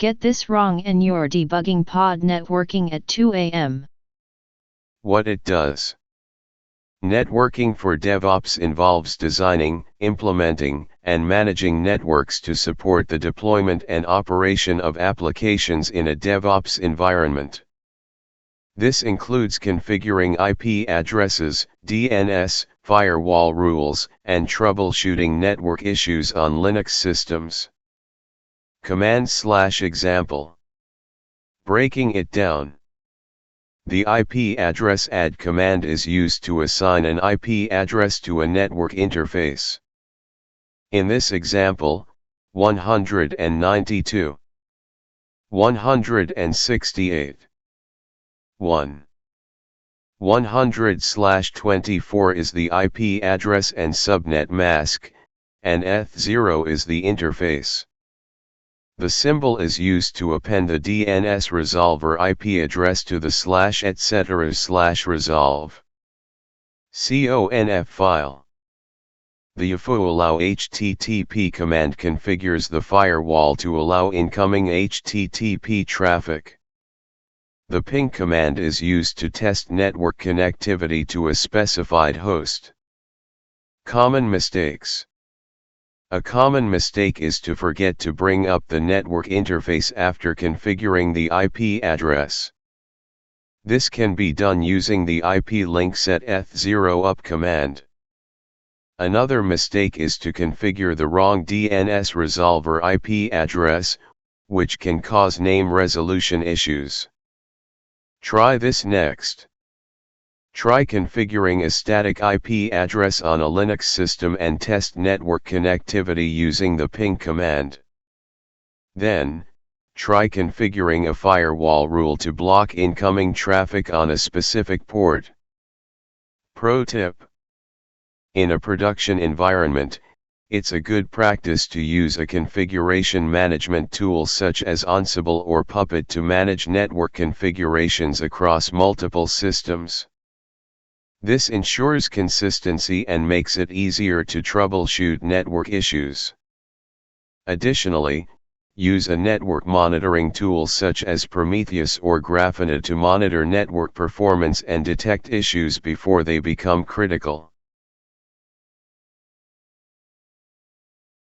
Get this wrong and you're debugging pod networking at 2 a.m. What it does. Networking for DevOps involves designing, implementing, and managing networks to support the deployment and operation of applications in a DevOps environment. This includes configuring IP addresses, DNS, firewall rules, and troubleshooting network issues on Linux systems. Command/example. Breaking it down. The IP address add command is used to assign an IP address to a network interface. In this example, 192, 168, 100/24 is the IP address and subnet mask, and eth0 is the interface. The symbol is used to append the DNS resolver IP address to the /etc/resolve. conf file. The allow HTTP command configures the firewall to allow incoming HTTP traffic. The ping command is used to test network connectivity to a specified host. Common mistakes. A common mistake is to forget to bring up the network interface after configuring the IP address. This can be done using the IP link set eth0 up command. Another mistake is to configure the wrong DNS resolver IP address, which can cause name resolution issues. Try this next. Try configuring a static IP address on a Linux system and test network connectivity using the ping command. Then, try configuring a firewall rule to block incoming traffic on a specific port. Pro tip. In a production environment, it's a good practice to use a configuration management tool such as Ansible or Puppet to manage network configurations across multiple systems. This ensures consistency and makes it easier to troubleshoot network issues. Additionally, use a network monitoring tool such as Prometheus or Grafana to monitor network performance and detect issues before they become critical.